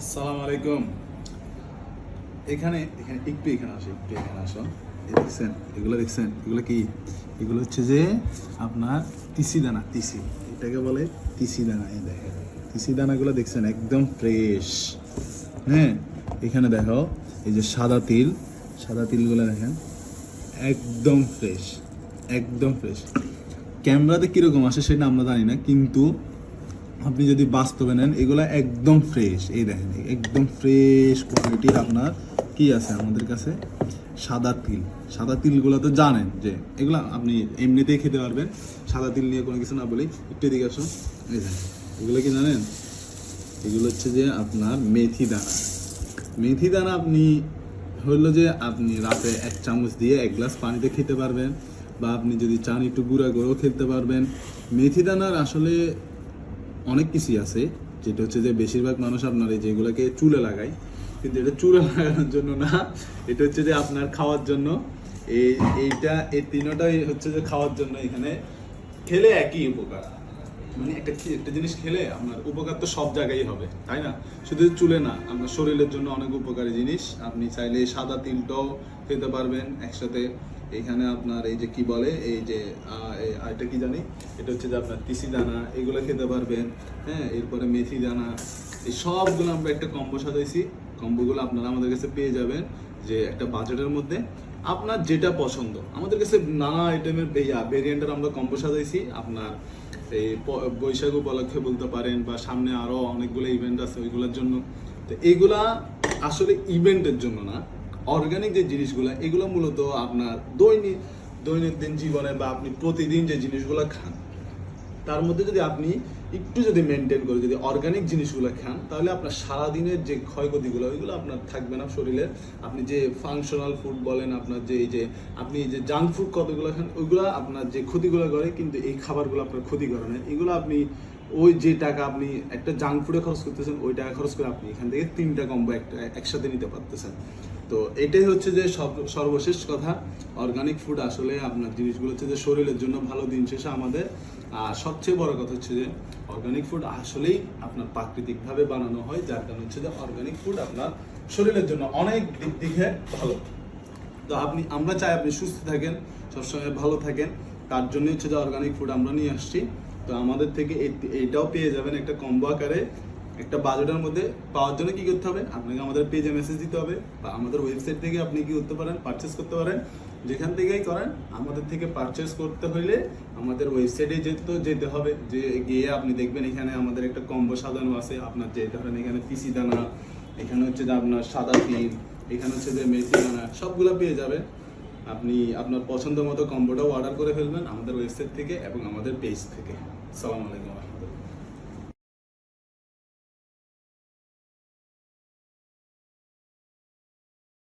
আসসালামু আলাইকুম। এখানে এখানে একটু এখানে আসো। দেখছেন এগুলো কি? এগুলো হচ্ছে যে আপনার তিসি দানা, তিসি, এটাকে বলে তিসি দানা। এই দেখেন তিসি দানাগুলো দেখছেন একদম ফ্রেশ। হ্যাঁ, এখানে দেখো এই যে সাদা তিলগুলো দেখেন একদম ফ্রেশ, একদম ফ্রেশ। ক্যামেরাতে কীরকম আসে সেটা আমরা জানি না, কিন্তু আপনি যদি বাস্তবে নেন এগুলো একদম ফ্রেশ। এই দেখেন একদম ফ্রেশ কোয়ালিটির আপনার কি আছে আমাদের কাছে সাদা তিলগুলো তো জানেন যে এগুলো আপনি এমনিতেই খেতে পারবেন। সাদা তিল নিয়ে কোনো কিছু না বলি, একটু দিকে আসুন। এই দেখেন এগুলো কি জানেন, এগুলো হচ্ছে যে আপনার মেথি দানা আপনি হলো যে আপনি রাতে 1 চামচ দিয়ে 1 গ্লাস পানিতে খেতে পারবেন, বা আপনি যদি চান একটু গুঁড়া করেও খেতে পারবেন। মেথি দানার আসলে অনেক কিছুই আছে, যেটা হচ্ছে যে বেশিরভাগ মানুষ আপনার এই যেগুলোকে চুলে লাগায়, কিন্তু এটা চুলে লাগানোর জন্য না, এটা হচ্ছে যে আপনার খাওয়ার জন্য। এই তিনটাই হচ্ছে যে খাওয়ার জন্য। এখানে খেলে একই উপকার, মানে একটা জিনিস খেলে আপনার উপকার তো সব জায়গায় হবে, তাই না? শুধু চুলে না, আপনার শরীরের জন্য অনেক উপকারী জিনিস। আপনি চাইলে সাদা তিলটাও খেতে পারবেন একসাথে। এখানে আপনার এই যে কি বলে, এই যে এটা কি জানি, এটা হচ্ছে যে আপনার তিসি দানা, এগুলো খেতে পারবেন। হ্যাঁ, এরপরে মেথি দানা, এই সবগুলো আমরা একটা কম্বো সাজাইছি। কম্বোগুলো আপনারা আমাদের কাছে পেয়ে যাবেন যে একটা বাজেটের মধ্যে আপনার যেটা পছন্দ। আমাদের কাছে নানা আইটেমের ভেরিয়েন্টের আমরা কম্বো সাজাইছি। আপনার এই বৈশাখ উপলক্ষে বলতে পারেন, বা সামনে আরো অনেকগুলো ইভেন্ট আছে ওইগুলোর জন্য। তো এইগুলা আসলে ইভেন্টের জন্য না, অর্গানিক যে জিনিসগুলো এগুলো মূলত আপনার দৈনন্দিন জীবনে বা আপনি প্রতিদিন যে জিনিসগুলো খান তার মধ্যে যদি আপনি একটু যদি মেনটেন করে যদি অর্গানিক জিনিসগুলো খান, তাহলে আপনার সারাদিনের যে ক্ষয়ক্ষতিগুলো ওইগুলো আপনার থাকবে না শরীরের। আপনি যে ফাংশনাল ফুড বলেন, আপনার যে এই যে আপনি যে জাঙ্ক ফুড কতগুলো খান ওইগুলো আপনার যে ক্ষতিগুলো করে, কিন্তু এই খাবারগুলো আপনার ক্ষতি করে না। এগুলো আপনি ওই যে টাকা আপনি একটা জাঙ্ক ফুডে খরচ করতেছেন, ওই টাকা খরচ করে আপনি এখান থেকে 3টা কম্বো একসাথে নিতে পারতেছেন। তো এটাই হচ্ছে যে সর্বশেষ কথা। অর্গানিক ফুড আসলে আপনার জিনিসগুলো হচ্ছে যে শরীরের জন্য ভালো। দিন শেষে আমাদের আর সবচেয়ে বড় কথা হচ্ছে যে অর্গানিক ফুড আসলেই আপনার প্রাকৃতিকভাবে বানানো হয়, যার কারণে হচ্ছে যে অর্গানিক ফুড আপনার শরীরের জন্য অনেক দিক থেকে ভালো। তো আমরা চাই আপনি সুস্থ থাকেন, সবসময় ভালো থাকেন, তার জন্য হচ্ছে যে অর্গানিক ফুড আমরা নিয়ে আসছি। তো আমাদের থেকে এইটাও পেয়ে যাবেন একটা কম্বো আকারে, একটা বাজেটের মধ্যে। পাওয়ার জন্য কি করতে হবে, আপনাকে আমাদের পেজে মেসেজ দিতে হবে, বা আমাদের ওয়েবসাইট থেকে আপনি কি করতে পারেন, পারচেস করতে পারেন। যেখান থেকেই করেন, আমাদের থেকে পারচেস করতে হইলে আমাদের ওয়েবসাইটে যেতে হবে। যে গিয়ে আপনি দেখবেন এখানে আমাদের একটা কম্বো সাজানো আছে। আপনার যে ধরেন এখানে তিসি দানা, এখানে হচ্ছে যে আপনার সাদা তিল, এখানে হচ্ছে যে মেথি দানা, সবগুলো পেয়ে যাবেন। আপনি আপনার পছন্দ মতো কম্বোটাও অর্ডার করে ফেলবেন আমাদের ওয়েবসাইট থেকে এবং আমাদের পেজ থেকে। আসসালামু আলাইকুম।